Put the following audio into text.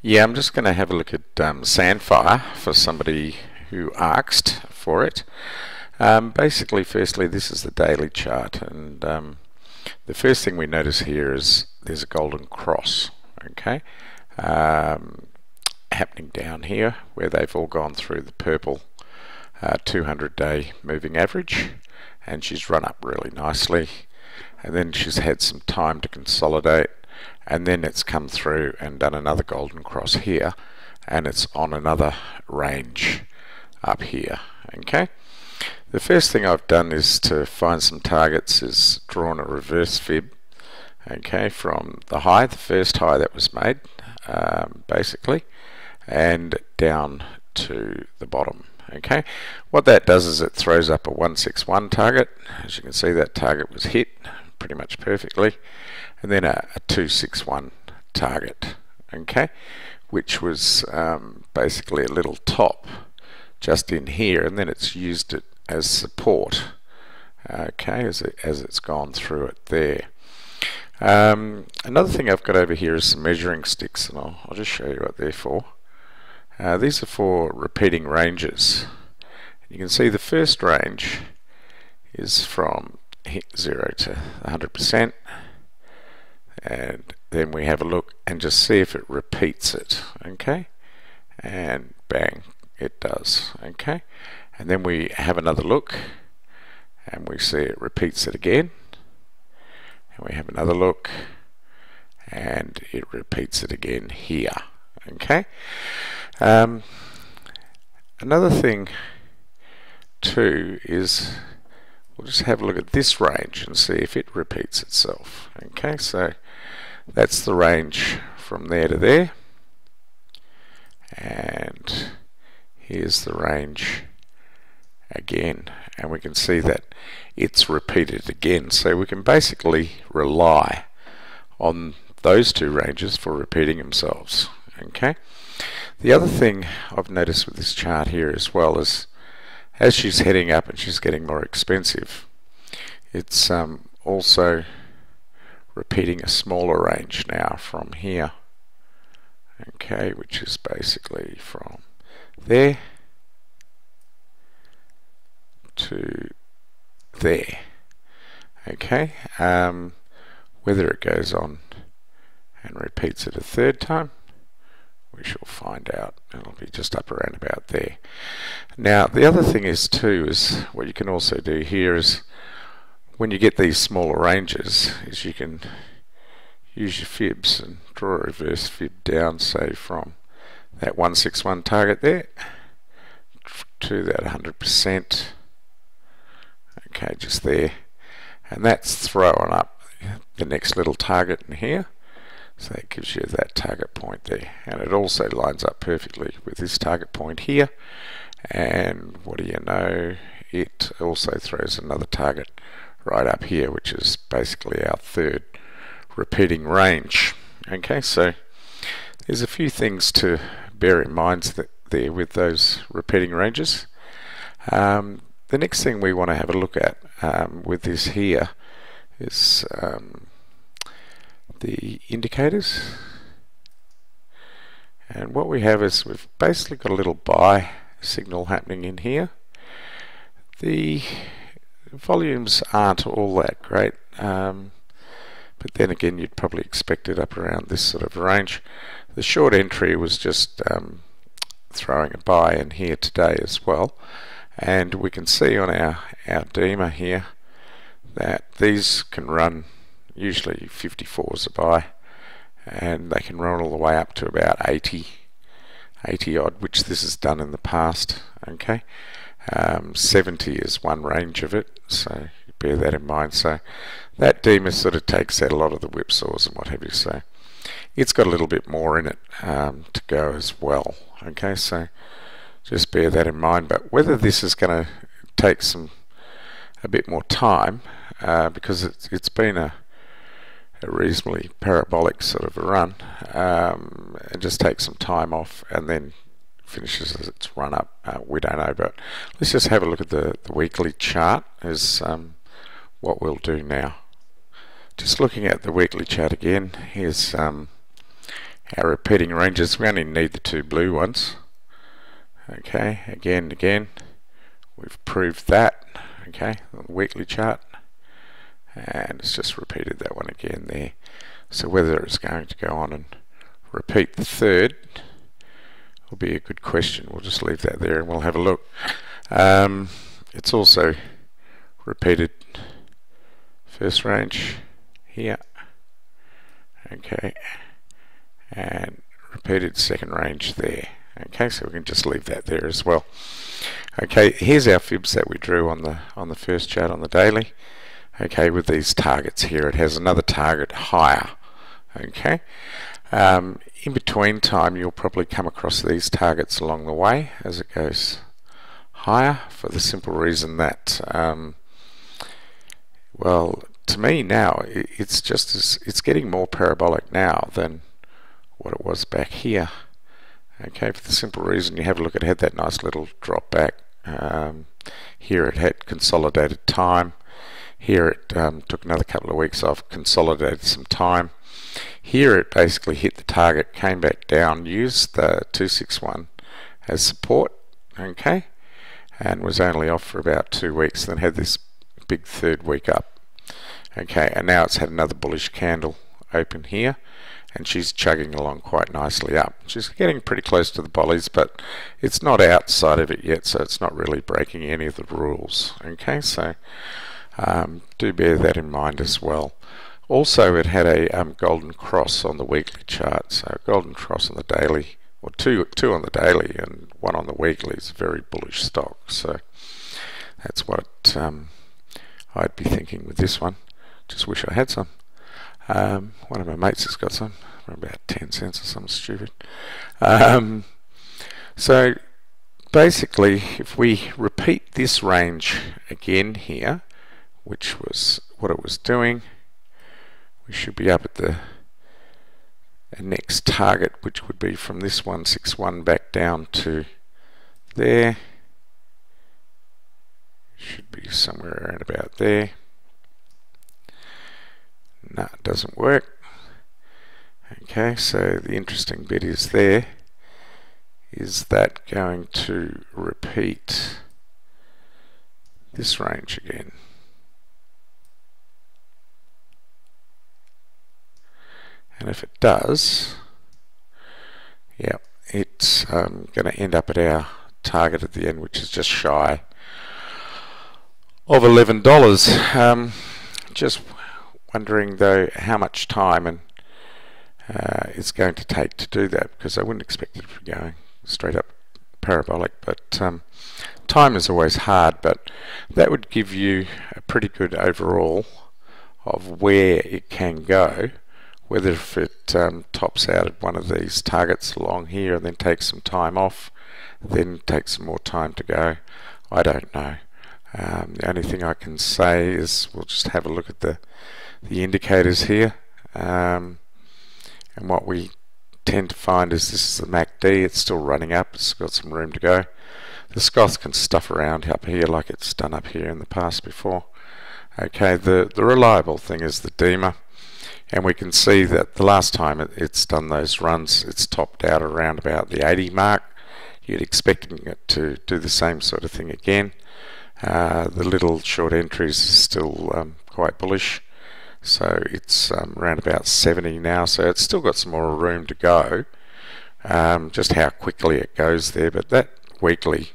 Yeah, I'm just going to have a look at Sandfire for somebody who asked for it. Basically, firstly, this is the daily chart, and the first thing we notice here is there's a golden cross, okay, um, happening down here where they've all gone through the purple 200-day moving average, and she's run up really nicely, and then she's had some time to consolidate, and then it's come through and done another golden cross here, and it's on another range up here. Okay, the first thing I've done is to find some targets, is drawn a reverse fib, okay, from the high, the first high that was made, basically, and down to the bottom. Okay, what that does is it throws up a 161 target. As you can see, that target was hit pretty much perfectly, and then a 261 target, okay, which was basically a little top just in here, and then it's used it as support, okay, as it's gone through it there. Another thing I've got over here is some measuring sticks, and I'll just show you what they're for. These are for repeating ranges. You can see the first range is from 0 to 100%, and then we have a look and just see if it repeats it, okay, and bang, it does, okay, and then we have another look and we see it repeats it again, and we have another look and it repeats it again here, okay. Another thing too is we'll just have a look at this range and see if it repeats itself. Okay, so that's the range from there to there, and here's the range again, and we can see that it's repeated again, so we can basically rely on those two ranges for repeating themselves. Okay, the other thing I've noticed with this chart here as well is as she's heading up and she's getting more expensive, it's also repeating a smaller range now from here, okay, which is basically from there to there, okay. Whether it goes on and repeats it a third time, we shall find out. It'll be just up around about there. Now the other thing is too, is what you can also do here is when you get these smaller ranges, is you can use your fibs and draw a reverse fib down, say from that 161 target there to that 100%, okay, just there, and that's throwing up the next little target in here. So that gives you that target point there, and it also lines up perfectly with this target point here, and what do you know, it also throws another target right up here, which is basically our third repeating range. Okay, so there's a few things to bear in mind there with those repeating ranges. The next thing we want to have a look at with this here is the indicators, and what we have is we've basically got a little buy signal happening in here. The volumes aren't all that great, but then again you'd probably expect it up around this sort of range. The short entry was just throwing a buy in here today as well, and we can see on our DEMA here that these can run usually 54s a buy, and they can run all the way up to about 80 odd, which this has done in the past. Okay, 70 is one range of it, so bear that in mind. So that DEMA sort of takes out a lot of the whipsaws and what have you, so it's got a little bit more in it to go as well. Okay, so just bear that in mind. But whether this is going to take a bit more time, because it's been a reasonably parabolic sort of a run, and just take some time off and then finishes its run up, we don't know. But let's just have a look at the weekly chart is what we'll do now. Just looking at the weekly chart again, here's our repeating ranges. We only need the two blue ones. Okay, again, we've proved that. Okay, on the weekly chart, and it's just repeated that one again there. So whether it's going to go on and repeat the third will be a good question. We'll just leave that there and we'll have a look. It's also repeated first range here, okay, and repeated second range there. Okay, so we can just leave that there as well. Okay, here's our fibs that we drew on the first chart on the daily. Okay, with these targets here, it has another target higher. Okay, in between time, you'll probably come across these targets along the way as it goes higher, for the simple reason that, well, to me now, it's getting more parabolic now than what it was back here. Okay, for the simple reason, you have a look, it had that nice little drop back. Here it had consolidated time. Here it took another couple of weeks off, consolidated some time. Here it basically hit the target, came back down, used the 261 as support, okay, and was only off for about 2 weeks, then had this big third week up. Okay, and now it's had another bullish candle open here, and she's chugging along quite nicely up. She's getting pretty close to the bollies, but it's not outside of it yet, so it's not really breaking any of the rules. Okay, so do bear that in mind as well. Also, it had a golden cross on the weekly chart, so golden cross on the daily, or two on the daily and one on the weekly is a very bullish stock. So that's what I'd be thinking with this one. Just wish I had some. One of my mates has got some for about 10 cents or something stupid. So basically, if we repeat this range again here, which was what it was doing, we should be up at the next target, which would be from this 161 back down to there. Should be somewhere around about there. No, it doesn't work. Okay, so the interesting bit is there. Is that going to repeat this range again? And if it does, yeah, it's going to end up at our target at the end, which is just shy of $11. Just wondering though how much time and it's going to take to do that, because I wouldn't expect it to be going straight up parabolic, but time is always hard, but that would give you a pretty good overall of where it can go. Whether if it tops out at one of these targets along here and then takes some time off, then takes some more time to go, I don't know. The only thing I can say is we'll just have a look at the indicators here, and what we tend to find is this is the MACD. It's still running up, it's got some room to go. The Scoth can stuff around up here like it's done up here in the past before. Okay, the reliable thing is the DEMA. And we can see that the last time it's done those runs, it's topped out around about the 80 mark. You'd expecting it to do the same sort of thing again. The little short entries is still quite bullish, so it's around about 70 now, so it's still got some more room to go. Just how quickly it goes there, but that weekly